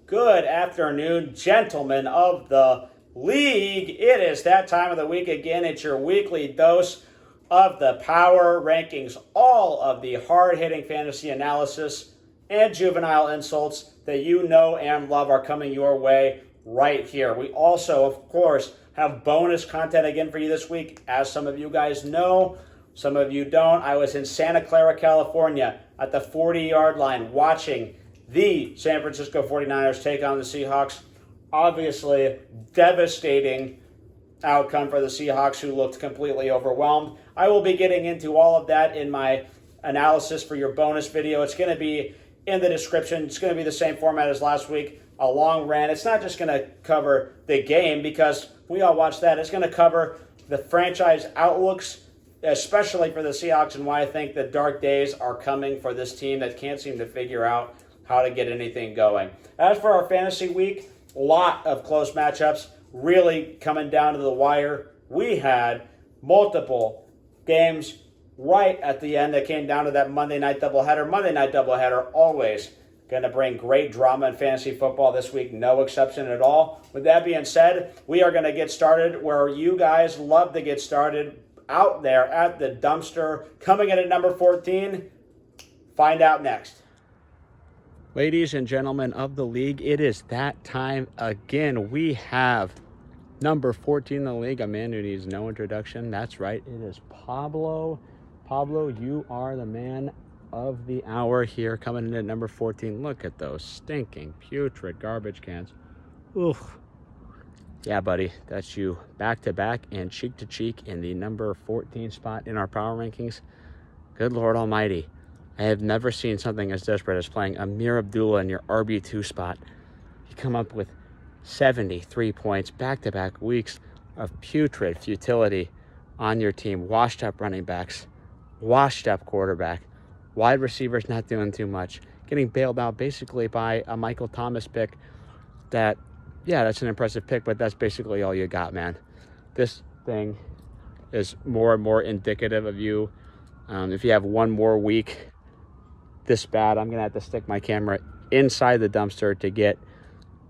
Good afternoon, gentlemen of the league. It is that time of the week again. It's your weekly dose of the power rankings. All of the hard-hitting fantasy analysis and juvenile insults that you know and love are coming your way right here. We also, of course, have bonus content again for you this week. As some of you guys know, some of you don't. I was in Santa Clara, California at the 40-yard line watching the San Francisco 49ers take on the Seahawks. Obviously, devastating outcome for the Seahawks, who looked completely overwhelmed. I will be getting into all of that in my analysis for your bonus video. It's going to be in the description. It's going to be the same format as last week, a long rant. It's not just going to cover the game, because we all watched that. It's going to cover the franchise outlooks, especially for the Seahawks, and why I think the dark days are coming for this team that can't seem to figure out how to get anything going. As for our fantasy week, a lot of close matchups, really coming down to the wire. We had multiple games right at the end that came down to that Monday night doubleheader. Monday night doubleheader, always going to bring great drama in fantasy football this week, no exception at all. With that being said, we are going to get started where you guys love to get started, out there at the dumpster. Coming in at number 14, find out next. Ladies and gentlemen of the league, it is that time again. We have number 14 in the league, a man who needs no introduction. That's right, it is Pablo. Pablo, you are the man of the hour here, coming in at number 14. Look at those stinking, putrid garbage cans. Oof. Yeah, buddy, that's you. Back to back and cheek to cheek in the number 14 spot in our power rankings. Good Lord Almighty. I have never seen something as desperate as playing Amir Abdullah in your RB2 spot. You come up with 73 points, back-to-back weeks of putrid futility on your team. Washed up running backs, washed up quarterback, wide receivers not doing too much, getting bailed out basically by a Michael Thomas pick that, yeah, that's an impressive pick, but that's basically all you got, man. This thing is more and more indicative of you. If you have one more week this bad, I'm going to have to stick my camera inside the dumpster to get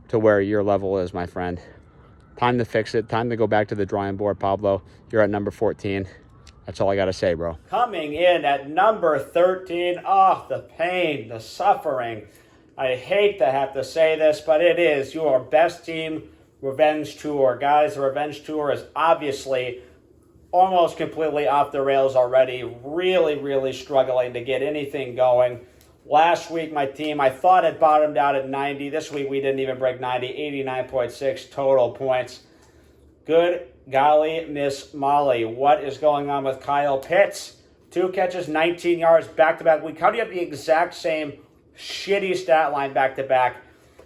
to where your level is, my friend. Time to fix it. Time to go back to the drawing board, Pablo. You're at number 14. That's all I got to say, bro. Coming in at number 13. Oh, the pain, the suffering. I hate to have to say this, but it is your best team revenge tour. Guys, the revenge tour is obviously almost completely off the rails already. Really struggling to get anything going. Last week, my team, I thought it bottomed out at 90. This week, we didn't even break 90. 89.6 total points. Good golly, Miss Molly. What is going on with Kyle Pitts? 2 catches, 19 yards, back-to-back week. How do you have the exact same shitty stat line back-to-back,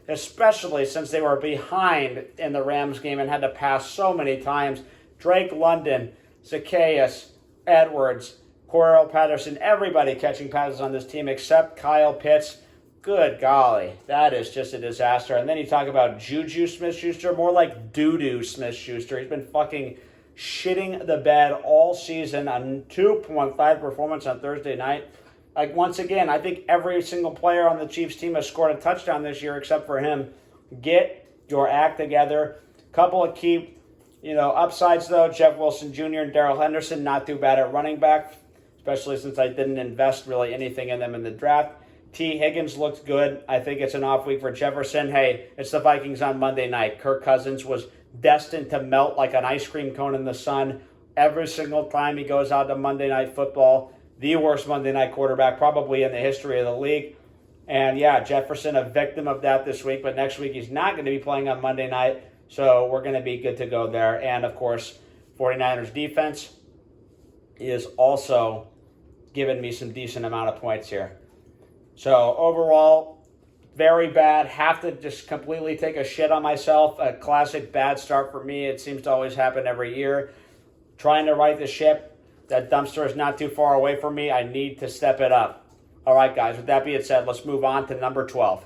especially since they were behind in the Rams game and had to pass so many times? Drake London, Zacchaeus, Edwards, Cordell Patterson, everybody catching passes on this team except Kyle Pitts. Good golly, that is just a disaster. And then you talk about Juju Smith-Schuster, more like doo-doo Smith-Schuster. He's been fucking shitting the bed all season on 2.5 performance on Thursday night. Like, once again, I think every single player on the Chiefs team has scored a touchdown this year except for him. Get your act together. Couple of key upsides, though. Jeff Wilson Jr. and Darrell Henderson, not too bad at running back, especially since I didn't invest really anything in them in the draft. T. Higgins looked good. I think it's an off week for Jefferson. Hey, it's the Vikings on Monday night. Kirk Cousins was destined to melt like an ice cream cone in the sun every single time he goes out to Monday Night Football. The worst Monday night quarterback probably in the history of the league. And yeah, Jefferson, a victim of that this week, but next week he's not going to be playing on Monday night. So we're going to be good to go there. And, of course, 49ers defense is also giving me some decent amount of points here. So, overall, very bad. Have to just completely take a shit on myself. A classic bad start for me. It seems to always happen every year. Trying to right the ship. That dumpster is not too far away from me. I need to step it up. All right, guys. With that being said, let's move on to number 12.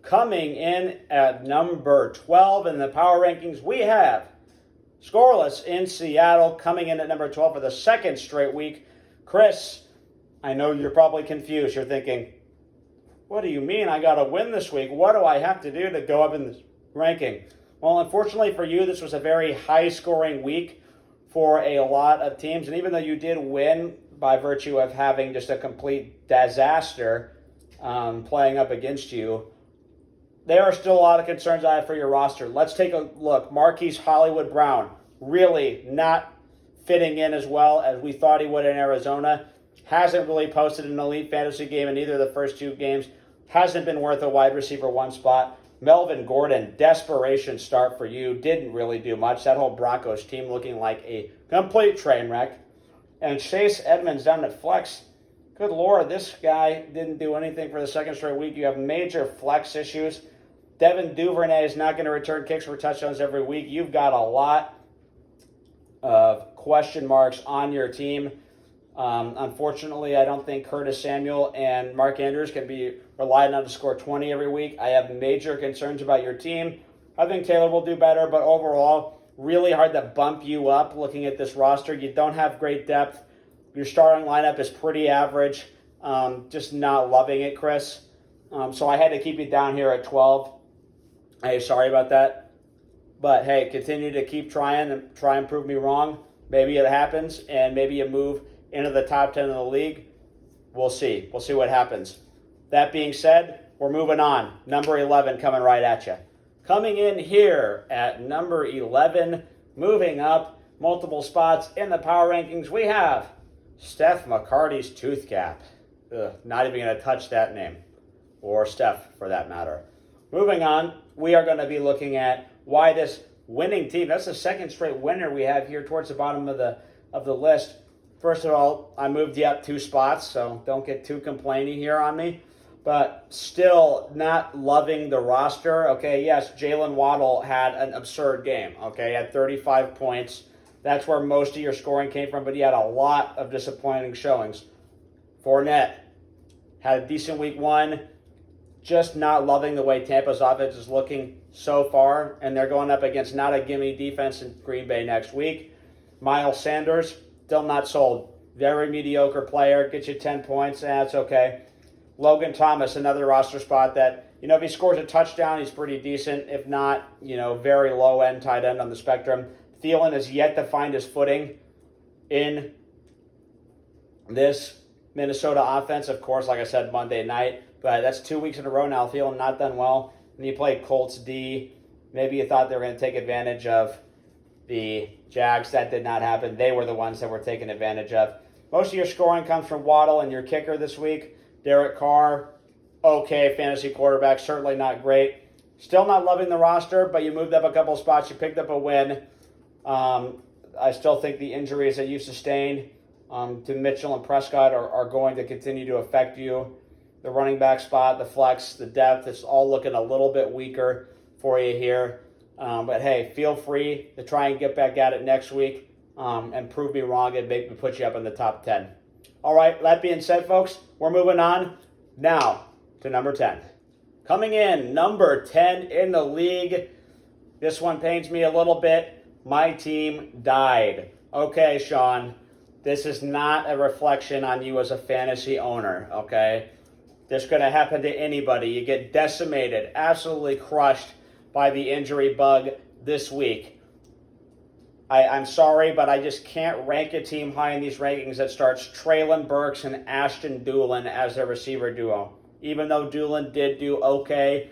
Coming in at number 12 in the power rankings, we have Scoreless in Seattle. Coming in at number 12 for the second straight week, Chris. I know you're probably confused. You're thinking, What do you mean I got to win this week? What do I have to do to go up in this ranking? Well, unfortunately for you, this was a very high-scoring week for a lot of teams. And even though you did win by virtue of having just a complete disaster playing up against you, there are still a lot of concerns I have for your roster. Let's take a look. Marquise Hollywood Brown, really not fitting in as well as we thought he would in Arizona. Hasn't really posted an elite fantasy game in either of the first 2 games. Hasn't been worth a wide receiver 1 spot. Melvin Gordon, desperation start for you. Didn't really do much. That whole Broncos team looking like a complete train wreck. And Chase Edmonds down at flex. Good Lord, this guy didn't do anything for the second straight week. You have major flex issues. Devin Duvernay is not going to return kicks for touchdowns every week. You've got a lot of question marks on your team. Unfortunately, I don't think Curtis Samuel and Mark Andrews can be relied on to score 20 every week. I have major concerns about your team. I think Taylor will do better, but overall, really hard to bump you up looking at this roster. You don't have great depth. Your starting lineup is pretty average. Just not loving it, Chris. So I had to keep you down here at 12. Hey, sorry about that. But hey, continue to keep trying and try and prove me wrong. Maybe it happens, and maybe you move into the top 10 of the league. We'll see. We'll see what happens. That being said, we're moving on. Number 11 coming right at you. Coming in here at number 11, moving up multiple spots in the power rankings, we have Steph McCarty's tooth cap. Not even going to touch that name, or Steph for that matter. Moving on, we are going to be looking at why this winning team, that's the second straight winner we have here towards the bottom of the list. First of all, I moved you up 2 spots, so don't get too complaining here on me. But still not loving the roster. Okay, yes, Jalen Waddle had an absurd game. Okay, had 35 points. That's where most of your scoring came from, but he had a lot of disappointing showings. Fournette had a decent week 1. Just not loving the way Tampa's offense is looking so far, and they're going up against not a gimme defense in Green Bay next week. Miles Sanders, still not sold. Very mediocre player, gets you 10 points, that's okay. Logan Thomas, another roster spot that, if he scores a touchdown, he's pretty decent. If not, very low-end tight end on the spectrum. Thielen has yet to find his footing in this Minnesota offense. Of course, like I said, Monday night. But that's 2 weeks in a row now. Thielen not done well. And you played Colts D. Maybe you thought they were going to take advantage of the Jags. That did not happen. They were the ones that were taken advantage of. Most of your scoring comes from Waddle and your kicker this week. Derek Carr, okay, fantasy quarterback, certainly not great. Still not loving the roster, but you moved up a couple spots. You picked up a win. I still think the injuries that you sustained to Mitchell and Prescott are going to continue to affect you. The running back spot, the flex, the depth, it's all looking a little bit weaker for you here. But hey, feel free to try and get back at it next week and prove me wrong and make me put you up in the top 10. All right, that being said, folks, we're moving on now to number 10. Coming in, number 10 in the league. This one pains me a little bit. My team died. Okay, Sean, this is not a reflection on you as a fantasy owner, okay? This could have happened to anybody. You get decimated, absolutely crushed by the injury bug this week. I'm sorry, but I just can't rank a team high in these rankings that starts Traylon Burks and Ashton Doolin as their receiver duo. Even though Doolin did do okay,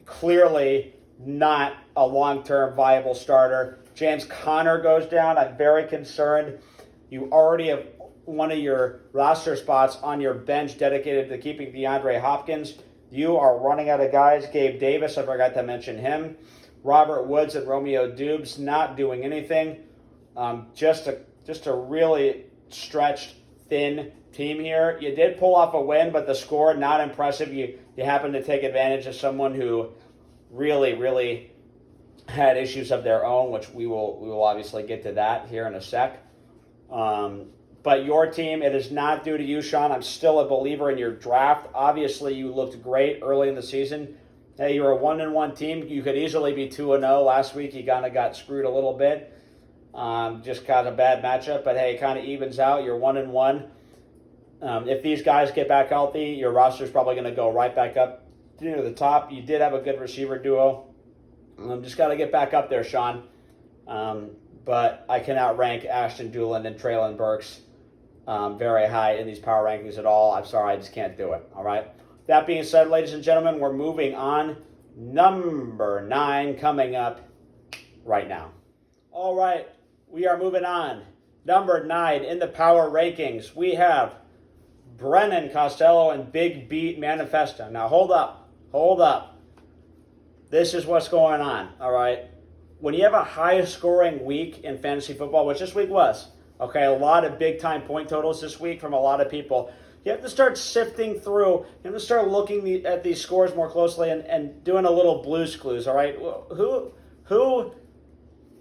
clearly not a long-term viable starter. James Conner goes down. I'm very concerned. You already have one of your roster spots on your bench dedicated to keeping DeAndre Hopkins. You are running out of guys. Gabe Davis, I forgot to mention him. Robert Woods and Romeo Dubes not doing anything. Just a really stretched, thin team here. You did pull off a win, but the score not impressive. You happened to take advantage of someone who really, really had issues of their own, which we will obviously get to that here in a sec. But your team, it is not due to you, Sean. I'm still a believer in your draft. Obviously, you looked great early in the season. Hey, you're a 1-1 team. You could easily be 2-0. Last week, you kind of got screwed a little bit. Just kind of a bad matchup. But hey, it kind of evens out. You're 1-1. If these guys get back healthy, your roster is probably going to go right back up to the top. You did have a good receiver duo. Just got to get back up there, Sean. But I cannot rank Ashton Dulin and Traylon Burks very high in these power rankings at all. I'm sorry, I just can't do it. All right. That being said, ladies and gentlemen, we're moving on. Number 9 coming up right now. All right, we are moving on. Number 9 in the power rankings, we have Brennan Costello and Big Beat Manifesto. Now, hold up. This is what's going on, all right? When you have a high-scoring week in fantasy football, which this week was, okay, a lot of big-time point totals this week from a lot of people, you have to start sifting through. You have to start looking at these scores more closely and doing a little Blue's Clues, all right? Who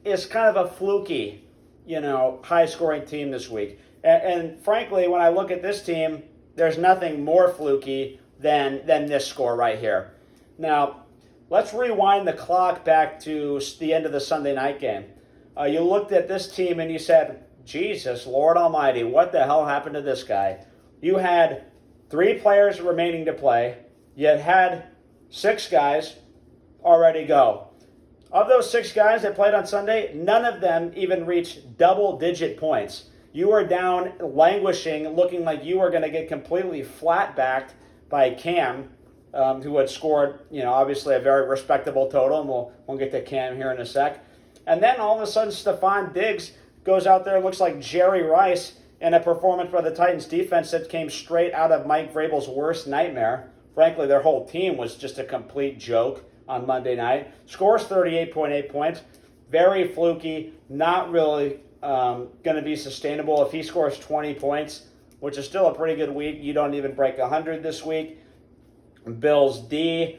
is kind of a fluky, high-scoring team this week? And frankly, when I look at this team, there's nothing more fluky than this score right here. Now, let's rewind the clock back to the end of the Sunday night game. You looked at this team and you said, Jesus, Lord Almighty, what the hell happened to this guy? You had 3 players remaining to play. You had 6 guys already go. Of those 6 guys that played on Sunday, none of them even reached double-digit points. You were down, languishing, looking like you were going to get completely flat-backed by Cam, who had scored, obviously a very respectable total, and we'll get to Cam here in a sec. And then all of a sudden, Stephon Diggs goes out there, looks like Jerry Rice, in a performance by the Titans defense that came straight out of Mike Vrabel's worst nightmare. Frankly, their whole team was just a complete joke on Monday night. Scores 38.8 points. Very fluky, not really going to be sustainable. If he scores 20 points, which is still a pretty good week, you don't even break 100 this week. Bills D,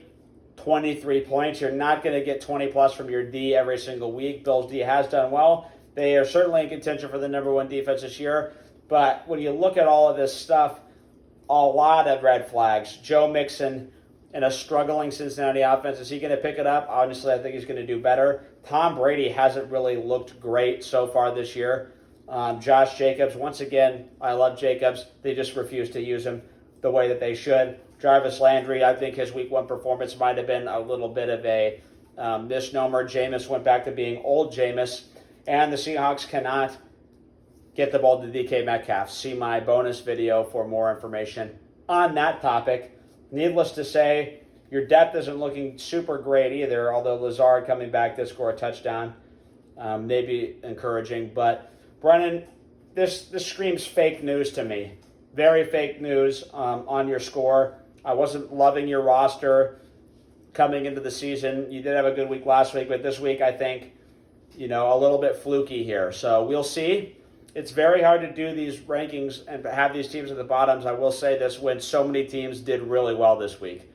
23 points. You're not going to get 20 plus from your D every single week. Bills D has done well. They are certainly in contention for the number 1 defense this year. But when you look at all of this stuff, a lot of red flags. Joe Mixon in a struggling Cincinnati offense. Is he going to pick it up? Honestly, I think he's going to do better. Tom Brady hasn't really looked great so far this year. Josh Jacobs, once again, I love Jacobs. They just refuse to use him the way that they should. Jarvis Landry, I think his week 1 performance might have been a little bit of a misnomer. Jameis went back to being old Jameis. And the Seahawks cannot get the ball to DK Metcalf. See my bonus video for more information on that topic. Needless to say, your depth isn't looking super great either, although Lazard coming back did score a touchdown. Maybe encouraging. But, Brennan, this screams fake news to me. Very fake news on your score. I wasn't loving your roster coming into the season. You did have a good week last week, but this week I think, a little bit fluky here. So we'll see. It's very hard to do these rankings and have these teams at the bottoms. I will say this, when so many teams did really well this week.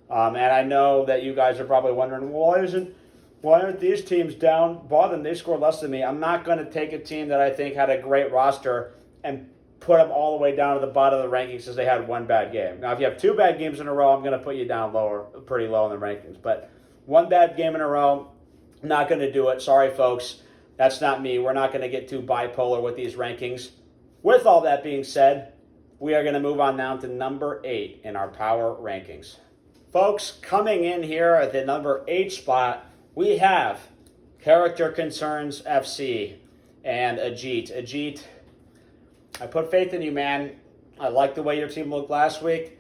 And I know that you guys are probably wondering, why aren't these teams down bottom? They scored less than me. I'm not going to take a team that I think had a great roster and put them all the way down to the bottom of the rankings because they had 1 bad game. Now, if you have 2 bad games in a row, I'm going to put you down pretty low in the rankings. But 1 bad game in a row, not going to do it. Sorry, folks. That's not me. We're not going to get too bipolar with these rankings. With all that being said, we are going to move on now to number 8 in our power rankings. Folks, coming in here at the number 8 spot, we have Character Concerns FC and Ajit. Ajit, I put faith in you, man. I like the way your team looked last week.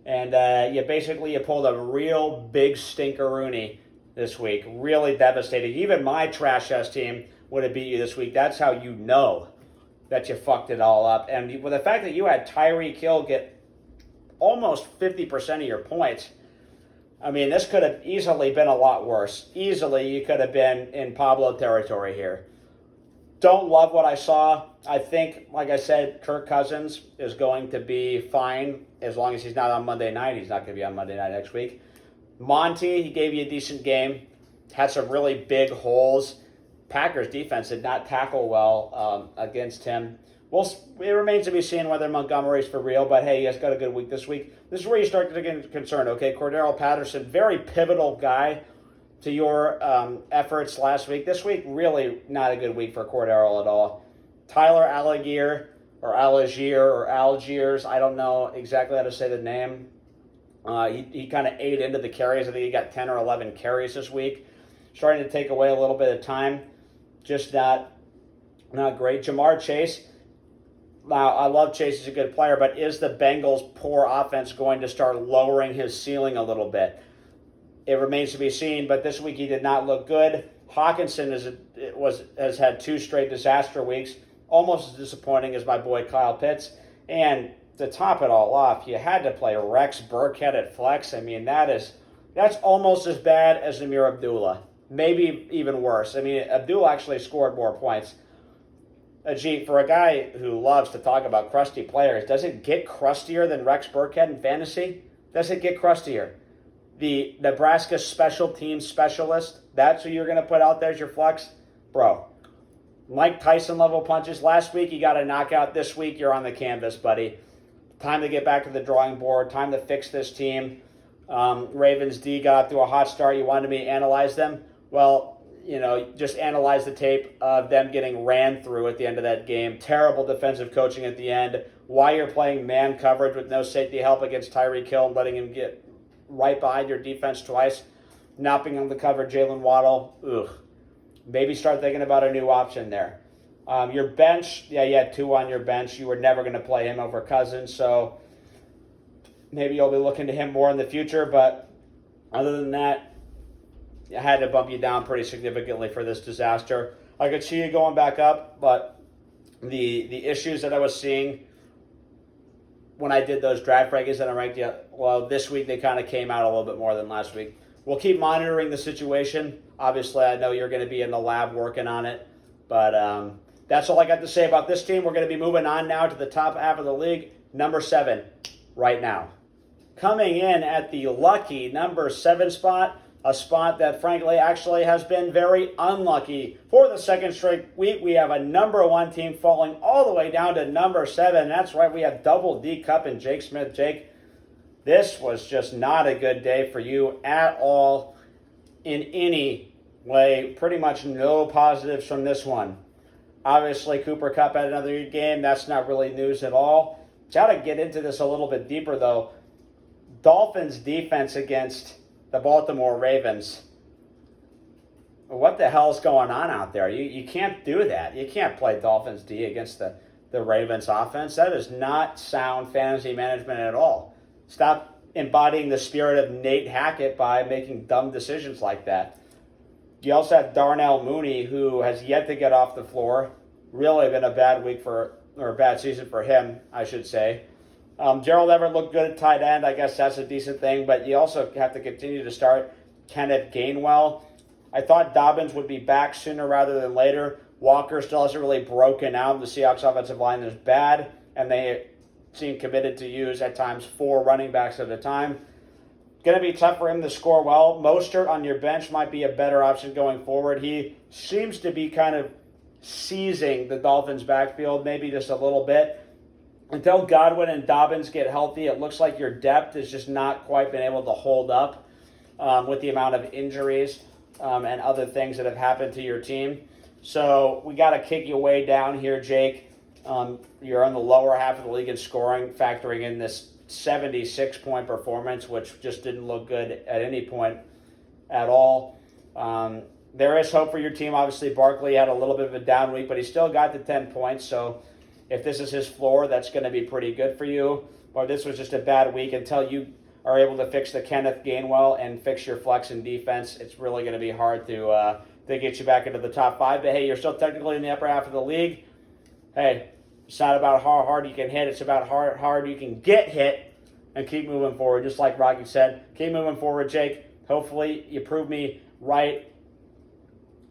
And you pulled a real big stinker-rooney this week. Really devastating. Even my trash-ass team would have beat you this week. That's how you know that you fucked it all up. And with the fact that you had Tyreek Hill get almost 50% of your points, I mean, this could have easily been a lot worse. Easily, you could have been in Pablo territory here. Don't love what I saw. I think, like I said, Kirk Cousins is going to be fine as long as he's not on Monday night. He's not going to be on Monday night next week. Monty, he gave you a decent game. Had some really big holes. Packers defense did not tackle well against him. Well, it remains to be seen whether Montgomery's for real, but hey, he has got a good week this week. This is where you start to get concerned, okay? Cordero Patterson, very pivotal guy to your efforts last week. This week, really not a good week for Cordero at all. Tyler Algier, or Algiers. I don't know exactly how to say the name. He kind of ate into the carries. I think he got 10 or 11 carries this week. Starting to take away a little bit of time. Just not great. Jamar Chase. Now, I love Chase. He's a good player, but is the Bengals' poor offense going to start lowering his ceiling a little bit? It remains to be seen, but this week he did not look good. Hawkinson has had 2 straight disaster weeks, almost as disappointing as my boy Kyle Pitts. And to top it all off, you had to play Rex Burkhead at flex. I mean, that's almost as bad as Amir Abdullah, maybe even worse. I mean, Abdullah actually scored more points. Gee, for a guy who loves to talk about crusty players, does it get crustier than Rex Burkhead in fantasy? Does it get crustier? The Nebraska special teams specialist, that's who you're going to put out there as your flex? Bro, Mike Tyson level punches. Last week you got a knockout. This week you're on the canvas, buddy. Time to get back to the drawing board. Time to fix this team. Ravens D got through a hot start. You wanted me to analyze them? Well, just analyze the tape of them getting ran through at the end of that game. Terrible defensive coaching at the end. Why you're playing man coverage with no safety help against Tyreek Hill and letting him get right behind your defense twice. Not being able to cover Jalen Waddle. Ugh. Maybe start thinking about a new option there. Your bench, you had 2 on your bench. You were never going to play him over Cousins, so maybe you'll be looking to him more in the future. But other than that, I had to bump you down pretty significantly for this disaster. I could see you going back up, but the issues that I was seeing when I did those draft rankings that I ranked you, well, this week they kind of came out a little bit more than last week. We'll keep monitoring the situation. Obviously, I know you're going to be in the lab working on it, but that's all I got to say about this team. We're going to be moving on now to the top half of the league, number 7 right now. Coming in at the lucky number 7 spot, a spot that, frankly, actually has been very unlucky. For the second straight week, we have a number 1 team falling all the way down to number 7. That's right, we have Double D Cup and Jake Smith. Jake, this was just not a good day for you at all in any way. Pretty much no positives from this one. Obviously, Cooper Kupp had another good game. That's not really news at all. Got to get into this a little bit deeper, though. Dolphins defense against the Baltimore Ravens. What the hell's going on out there? You can't do that. You can't play Dolphins D against the Ravens offense. That is not sound fantasy management at all. Stop embodying the spirit of Nate Hackett by making dumb decisions like that. You also have Darnell Mooney, who has yet to get off the floor. Really been a bad week or a bad season for him, I should say. Gerald Everett looked good at tight end. I guess that's a decent thing, but you also have to continue to start Kenneth Gainwell. I thought Dobbins would be back sooner rather than later. Walker still hasn't really broken out. The Seahawks offensive line is bad, and they seem committed to use at times 4 running backs at a time. Going to be tough for him to score well. Mostert on your bench might be a better option going forward. He seems to be kind of seizing the Dolphins' backfield, maybe just a little bit. Until Godwin and Dobbins get healthy, it looks like your depth has just not quite been able to hold up with the amount of injuries and other things that have happened to your team. So we got to kick you way down here, Jake. You're on the lower half of the league in scoring, factoring in this 76-point performance, which just didn't look good at any point at all. There is hope for your team. Obviously, Barkley had a little bit of a down week, but he still got the 10 points. So if this is his floor, that's going to be pretty good for you. Or this was just a bad week until you are able to fix the Kenneth Gainwell and fix your flex and defense. It's really going to be hard to get you back into the top 5. But, hey, you're still technically in the upper half of the league. Hey, it's not about how hard you can hit. It's about how hard you can get hit and keep moving forward. Just like Rocky said, keep moving forward, Jake. Hopefully you prove me right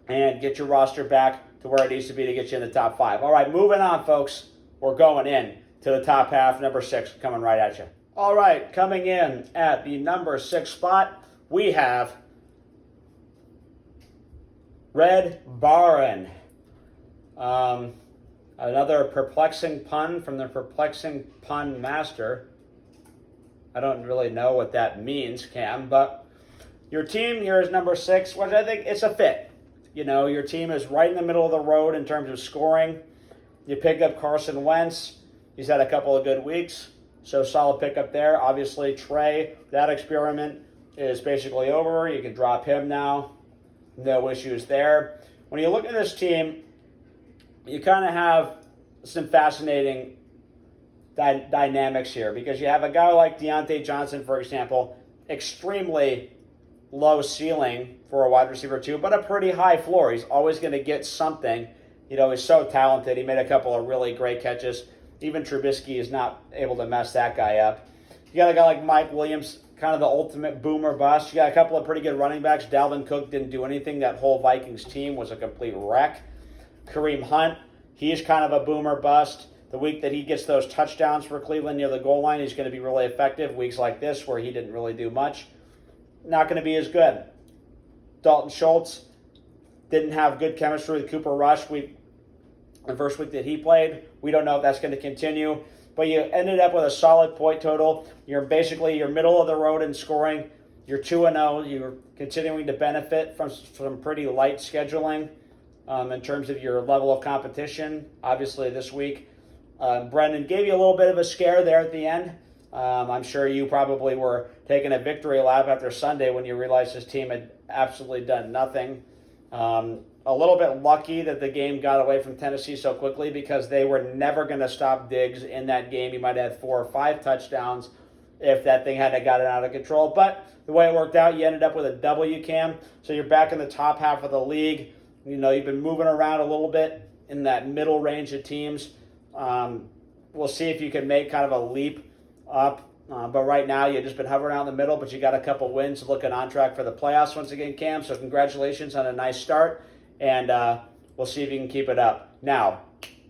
and get your roster back to where it needs to be to get you in the top 5. All right, moving on, folks. We're going in to the top half, number 6, coming right at you. All right, coming in at the number 6 spot, we have Red Baron. Another perplexing pun from the perplexing pun master. I don't really know what that means, Cam, but your team here is number 6, which I think it's a fit. You know, your team is right in the middle of the road in terms of scoring. You pick up Carson Wentz. He's had a couple of good weeks, so solid pickup there. Obviously, Trey, that experiment is basically over. You can drop him now. No issues there. When you look at this team, you kind of have some fascinating dynamics here because you have a guy like Deontay Johnson, for example, extremely low ceiling for a wide receiver too, but a pretty high floor. He's always going to get something. He's so talented. He made a couple of really great catches. Even Trubisky is not able to mess that guy up. You got a guy like Mike Williams, kind of the ultimate boomer bust. You got a couple of pretty good running backs. Dalvin Cook didn't do anything. That whole Vikings team was a complete wreck. Kareem Hunt, he's kind of a boomer bust. The week that he gets those touchdowns for Cleveland near the goal line, he's going to be really effective. Weeks like this where he didn't really do much, not going to be as good. Dalton Schultz didn't have good chemistry with Cooper Rush the first week that he played. We don't know if that's going to continue. But you ended up with a solid point total. You're middle of the road in scoring. You're 2-0. You're continuing to benefit from some pretty light scheduling in terms of your level of competition. Obviously this week, Brendan gave you a little bit of a scare there at the end. I'm sure you probably were taking a victory lap after Sunday when you realized his team had absolutely done nothing. A little bit lucky that the game got away from Tennessee so quickly because they were never going to stop Diggs in that game. He might have had 4 or 5 touchdowns if that thing hadn't gotten out of control. But the way it worked out, you ended up with a W, Cam. So you're back in the top half of the league. You've been moving around a little bit in that middle range of teams. We'll see if you can make kind of a leap up. But right now, you've just been hovering out in the middle, but you got a couple wins looking on track for the playoffs once again, Cam. So congratulations on a nice start. And we'll see if you can keep it up. Now,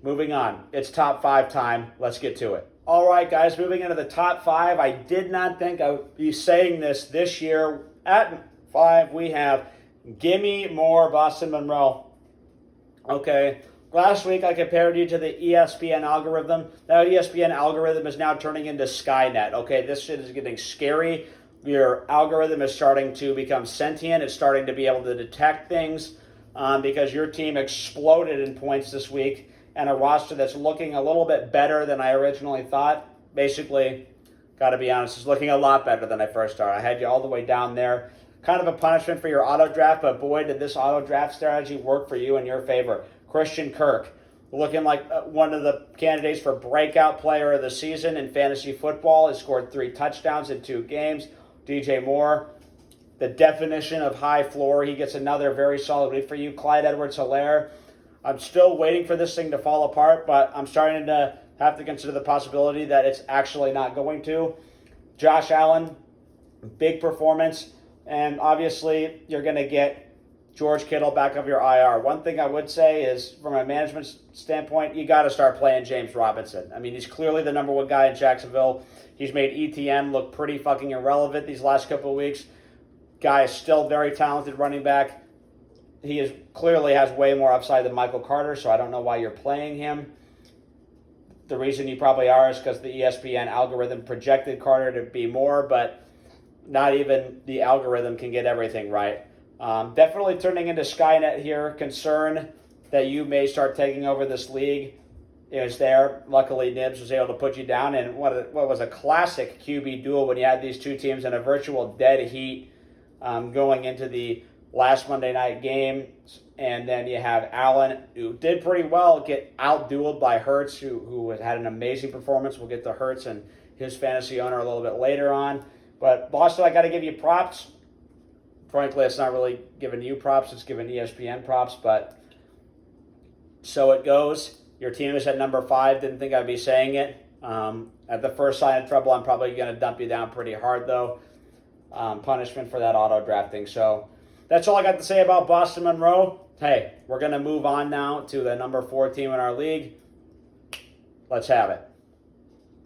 moving on. It's top 5 time. Let's get to it. All right, guys, moving into the top 5. I did not think I would be saying this year. At 5, we have Gimme More Boston Monroe. Okay, last week I compared you to the ESPN algorithm. That ESPN algorithm is now turning into Skynet. Okay, this shit is getting scary. Your algorithm is starting to become sentient. It's starting to be able to detect things. Because your team exploded in points this week and a roster that's looking a little bit better than I originally thought. Basically, got to be honest, it's looking a lot better than I first started. I had you all the way down there. Kind of a punishment for your auto draft, but boy, did this auto draft strategy work for you in your favor. Christian Kirk, looking like one of the candidates for breakout player of the season in fantasy football. He scored 3 touchdowns in 2 games. DJ Moore, the definition of high floor. He gets another very solid week for you. Clyde Edwards-Helaire. I'm still waiting for this thing to fall apart, but I'm starting to have to consider the possibility that it's actually not going to. Josh Allen, big performance. And obviously, you're going to get George Kittle back of your IR. One thing I would say is, from a management standpoint, you got to start playing James Robinson. I mean, he's clearly the number 1 guy in Jacksonville. He's made ETN look pretty fucking irrelevant these last couple of weeks. Guy is still very talented running back. He clearly has way more upside than Michael Carter, so I don't know why you're playing him. The reason you probably are is because the ESPN algorithm projected Carter to be more, but not even the algorithm can get everything right. Definitely turning into Skynet here. Concern that you may start taking over this league is there. Luckily, Nibs was able to put you down in what was a classic QB duel when you had these 2 teams in a virtual dead heat. Going into the last Monday night game. And then you have Allen, who did pretty well, get out-dueled by Hurts, who had an amazing performance. We'll get to Hurts and his fantasy owner a little bit later on. But Boston, I got to give you props. Frankly, it's not really giving you props. It's giving ESPN props. But so it goes. Your team is at number 5. Didn't think I'd be saying it. At the first sign of trouble, I'm probably going to dump you down pretty hard, though. Punishment for that auto drafting. So that's all I got to say about Boston Monroe. Hey, we're going to move on now to the number 4 team in our league. Let's have it.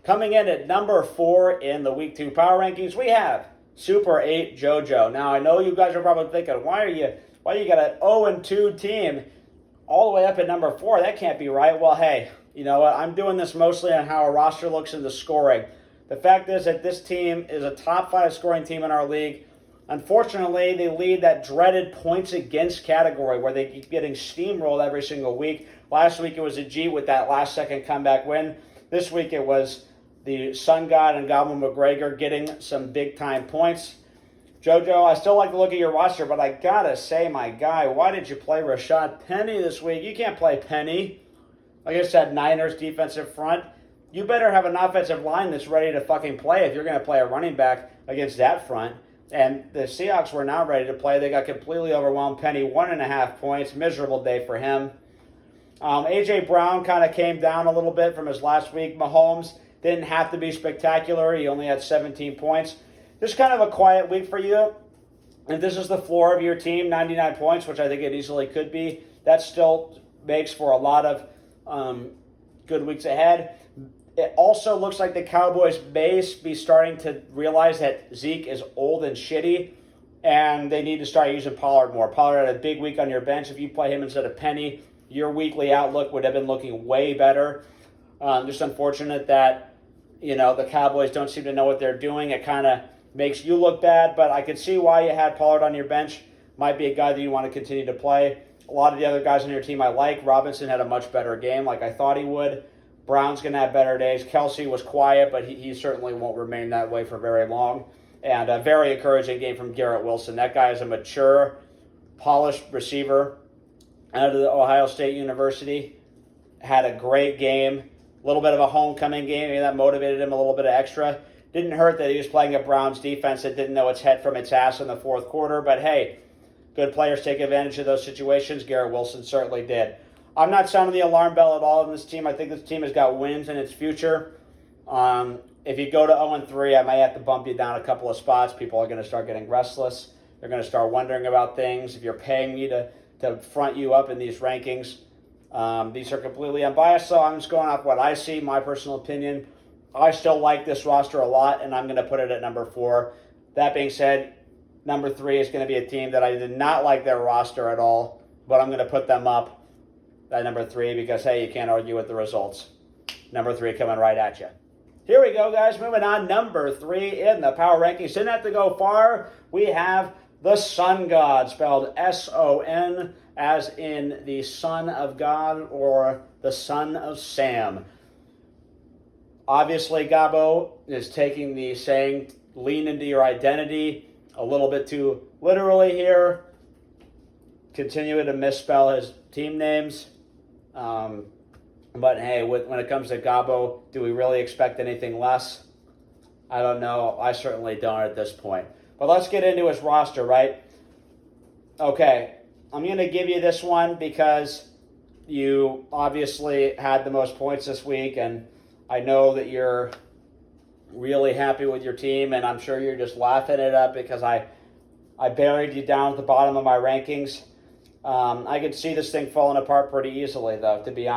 Coming in at number 4 in the Week 2 Power Rankings, we have Super 8 JoJo. Now, I know you guys are probably thinking, why you got an 0-2 team all the way up at number 4? That can't be right. Well, hey, you know what? I'm doing this mostly on how a roster looks in the scoring. The fact is that this team is a top 5 scoring team in our league. Unfortunately, they lead that dreaded points against category where they keep getting steamrolled every single week. Last week it was a G with that last-second comeback win. This week it was the Sun God and Goblin McGregor getting some big-time points. JoJo, I still like to look at your roster, but I gotta say, my guy, why did you play Rashad Penny this week? You can't play Penny. Like I said, Niners defensive front. You better have an offensive line that's ready to fucking play if you're going to play a running back against that front. And the Seahawks were not ready to play. They got completely overwhelmed. Penny, 1.5 points. Miserable day for him. A.J. Brown kind of came down a little bit from his last week. Mahomes didn't have to be spectacular. He only had 17 points. Just kind of a quiet week for you. If this is the floor of your team, 99 points, which I think it easily could be, that still makes for a lot of good weeks ahead. It also looks like the Cowboys may be starting to realize that Zeke is old and shitty, and they need to start using Pollard more. Pollard had a big week on your bench. If you play him instead of Penny, your weekly outlook would have been looking way better. Just unfortunate that, the Cowboys don't seem to know what they're doing. It kind of makes you look bad, but I could see why you had Pollard on your bench. Might be a guy that you want to continue to play. A lot of the other guys on your team I like. Robinson had a much better game like I thought he would. Brown's going to have better days. Kelsey was quiet, but he certainly won't remain that way for very long. And a very encouraging game from Garrett Wilson. That guy is a mature, polished receiver out of the Ohio State University. Had a great game. A little bit of a homecoming game. Maybe that motivated him a little bit of extra. Didn't hurt that he was playing a Browns defense that didn't know its head from its ass in the fourth quarter. But hey, good players take advantage of those situations. Garrett Wilson certainly did. I'm not sounding the alarm bell at all in this team. I think this team has got wins in its future. If you go to 0-3, I might have to bump you down a couple of spots. People are going to start getting restless. They're going to start wondering about things. If you're paying me to front you up in these rankings, these are completely unbiased, so I'm just going off what I see, my personal opinion. I still like this roster a lot, and I'm going to put it at number 4. That being said, number 3 is going to be a team that I did not like their roster at all, but I'm going to put them up at number 3 because, hey, you can't argue with the results. Number 3 coming right at you. Here we go, guys. Moving on, number 3 in the power rankings. Didn't have to go far. We have the Sun God, spelled S-O-N, as in the Son of God or the Son of Sam. Obviously, Gabo is taking the saying, lean into your identity, a little bit too literally here. Continuing to misspell his team names. But hey, when it comes to Gabo, do we really expect anything less? I don't know. I certainly don't at this point. But let's get into his roster, right? Okay, I'm going to give you this one because you obviously had the most points this week, and I know that you're really happy with your team, and I'm sure you're just laughing it up because I buried you down at the bottom of my rankings. I could see this thing falling apart pretty easily, though, to be honest.